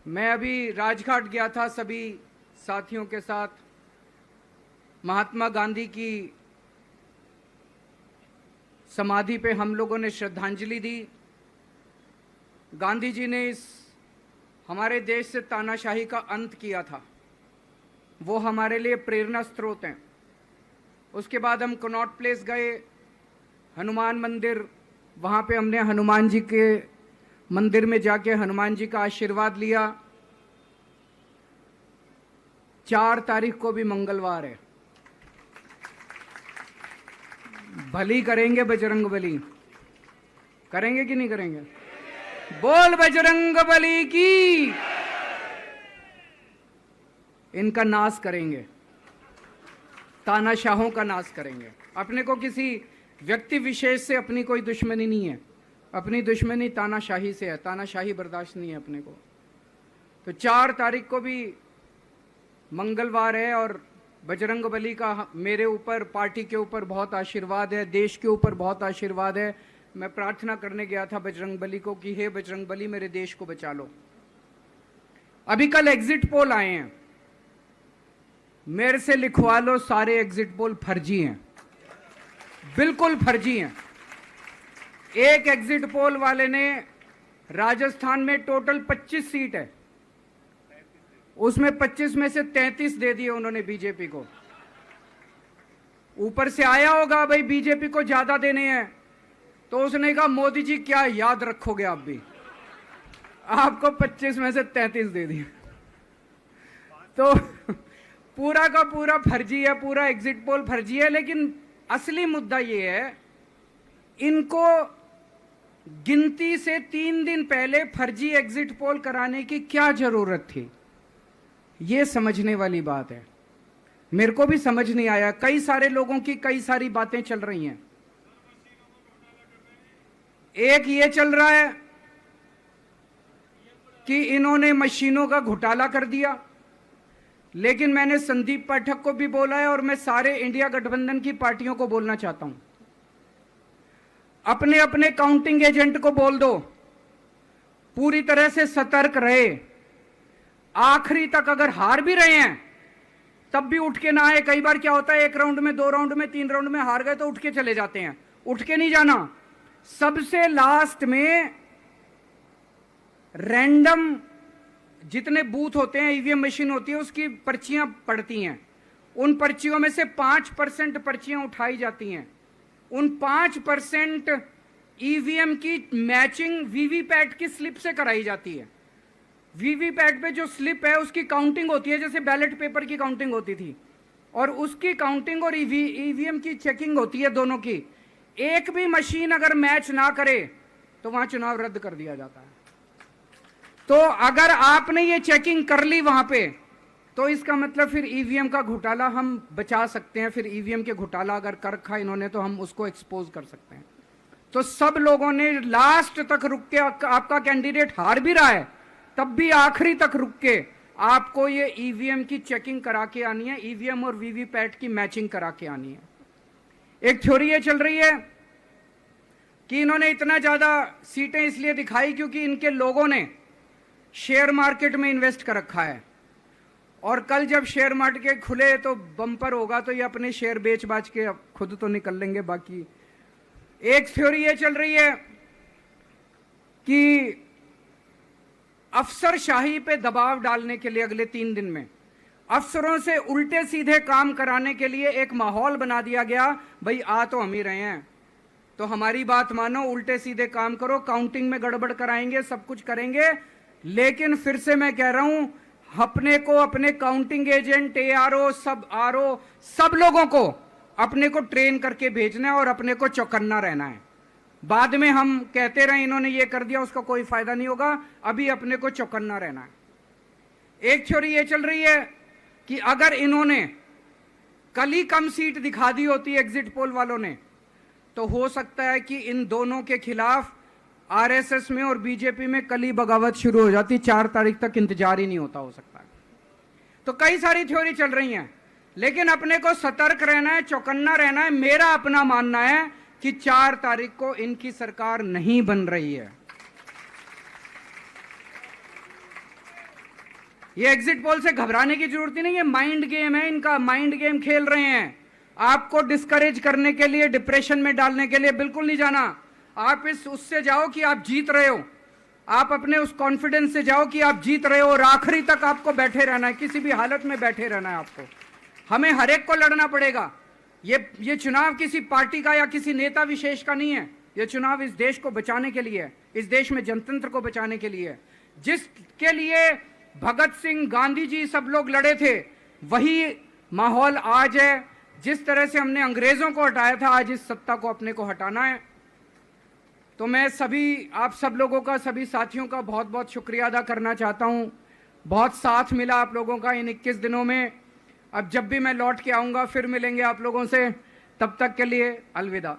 मैं अभी राजघाट गया था सभी साथियों के साथ। महात्मा गांधी की समाधि पे हम लोगों ने श्रद्धांजलि दी। गांधी जी ने इस हमारे देश से तानाशाही का अंत किया था, वो हमारे लिए प्रेरणा स्रोत हैं। उसके बाद हम कनॉट प्लेस गए, हनुमान मंदिर, वहाँ पे हमने हनुमान जी के मंदिर में जाके हनुमान जी का आशीर्वाद लिया। 4 तारीख को भी मंगलवार है, भली करेंगे बजरंगबली, करेंगे कि नहीं करेंगे? बोल बजरंगबली की। इनका नाश करेंगे, तानाशाहों का नाश करेंगे। अपने को किसी व्यक्ति विशेष से अपनी कोई दुश्मनी नहीं है, अपनी दुश्मनी तानाशाही से है। तानाशाही बर्दाश्त नहीं है अपने को। तो 4 तारीख को भी मंगलवार है और बजरंगबली का मेरे ऊपर, पार्टी के ऊपर बहुत आशीर्वाद है, देश के ऊपर बहुत आशीर्वाद है। मैं प्रार्थना करने गया था बजरंगबली को कि हे बजरंगबली, मेरे देश को बचा लो। अभी कल एग्जिट पोल आए हैं, मेरे से लिखवा लो, सारे एग्जिट पोल फर्जी हैं, बिल्कुल फर्जी हैं। एक एग्जिट पोल वाले ने राजस्थान में टोटल 25 सीट है, उसमें 25 में से 33 दे दिए उन्होंने बीजेपी को। ऊपर से आया होगा भाई बीजेपी को ज्यादा देने हैं, तो उसने कहा मोदी जी क्या याद रखोगे आप भी, आपको 25 में से 33 दे दिए। तो पूरा का पूरा फर्जी है, पूरा एग्जिट पोल फर्जी है। लेकिन असली मुद्दा ये है, इनको गिनती से 3 दिन पहले फर्जी एग्जिट पोल कराने की क्या जरूरत थी, ये समझने वाली बात है। मेरे को भी समझ नहीं आया। कई सारे लोगों की कई सारी बातें चल रही हैं। एक ये चल रहा है कि इन्होंने मशीनों का घोटाला कर दिया, लेकिन मैंने संदीप पाठक को भी बोला है और मैं सारे इंडिया गठबंधन की पार्टियों को बोलना चाहता हूं, अपने अपने काउंटिंग एजेंट को बोल दो, पूरी तरह से सतर्क रहे। आखिरी तक अगर हार भी रहे हैं तब भी उठ के ना आए। कई बार क्या होता है, 1 राउंड में, 2 राउंड में, 3 राउंड में हार गए तो उठ के चले जाते हैं। उठ के नहीं जाना। सबसे लास्ट में रैंडम जितने बूथ होते हैं, ईवीएम मशीन होती है, उसकी पर्चियां पड़ती हैं। उन पर्चियों में से 5% पर्चियां उठाई जाती हैं। उन 5% ईवीएम की मैचिंग वीवीपैट की स्लिप से कराई जाती है। वीवीपैट पे जो स्लिप है उसकी काउंटिंग होती है, जैसे बैलेट पेपर की काउंटिंग होती थी, और उसकी काउंटिंग और ईवीएम की चेकिंग होती है दोनों की। एक भी मशीन अगर मैच ना करे तो वहां चुनाव रद्द कर दिया जाता है। तो अगर आपने ये चेकिंग कर ली वहां पे, तो इसका मतलब फिर ईवीएम का घोटाला हम बचा सकते हैं। फिर ईवीएम के घोटाला अगर कर रखा इन्होंने तो हम उसको एक्सपोज कर सकते हैं। तो सब लोगों ने लास्ट तक रुक के, आपका कैंडिडेट हार भी रहा है तब भी आखिरी तक रुक के आपको ये ईवीएम की चेकिंग करा के आनी है, ईवीएम और वीवीपैट की मैचिंग करा के आनी है। एक थ्योरी ये चल रही है कि इन्होंने इतना ज्यादा सीटें इसलिए दिखाई क्योंकि इनके लोगों ने शेयर मार्केट में इन्वेस्ट कर रखा है, और कल जब शेयर मार्केट खुले तो बम्पर होगा, तो ये अपने शेयर बेच बाच के खुद तो निकल लेंगे। बाकी एक थ्योरी ये चल रही है कि अफसरशाही पे दबाव डालने के लिए अगले 3 दिन में अफसरों से उल्टे सीधे काम कराने के लिए एक माहौल बना दिया गया। भाई आ तो हम ही रहे हैं, तो हमारी बात मानो, उल्टे सीधे काम करो, काउंटिंग में गड़बड़ कराएंगे, सब कुछ करेंगे। लेकिन फिर से मैं कह रहा हूं, अपने को, अपने काउंटिंग एजेंट, एआरओ, सब आरओ, सब लोगों को अपने को ट्रेन करके भेजना है और अपने को चौकन्ना रहना है। बाद में हम कहते रहे इन्होंने ये कर दिया, उसका कोई फायदा नहीं होगा। अभी अपने को चौकन्ना रहना है। एक थ्योरी ये चल रही है कि अगर इन्होंने कल ही कम सीट दिखा दी होती एग्जिट पोल वालों ने, तो हो सकता है कि इन दोनों के खिलाफ आरएसएस में और बीजेपी में कल ही बगावत शुरू हो जाती। 4 तारीख तक इंतजार ही नहीं होता, हो सकता है। तो कई सारी थ्योरी चल रही हैं, लेकिन अपने को सतर्क रहना है, चौकन्ना रहना है। मेरा अपना मानना है कि 4 तारीख को इनकी सरकार नहीं बन रही है। ये एग्जिट पोल से घबराने की जरूरत ही नहीं है, माइंड गेम है इनका, माइंड गेम खेल रहे हैं आपको डिस्करेज करने के लिए, डिप्रेशन में डालने के लिए। बिल्कुल नहीं जाना। आप उससे जाओ कि आप जीत रहे हो, आप अपने उस कॉन्फिडेंस से जाओ कि आप जीत रहे हो, और आखिरी तक आपको बैठे रहना है, किसी भी हालत में बैठे रहना है आपको। हमें हर एक को लड़ना पड़ेगा। ये चुनाव किसी पार्टी का या किसी नेता विशेष का नहीं है, ये चुनाव इस देश को बचाने के लिए है, इस देश में जनतंत्र को बचाने के लिए है। जिसके लिए भगत सिंह, गांधी जी सब लोग लड़े थे, वही माहौल आज है। जिस तरह से हमने अंग्रेजों को हटाया था, आज इस सत्ता को अपने को हटाना है। तो मैं सभी आप सब लोगों का, सभी साथियों का बहुत बहुत शुक्रिया अदा करना चाहता हूं। बहुत साथ मिला आप लोगों का इन 21 दिनों में। अब जब भी मैं लौट के आऊंगा फिर मिलेंगे आप लोगों से, तब तक के लिए अलविदा।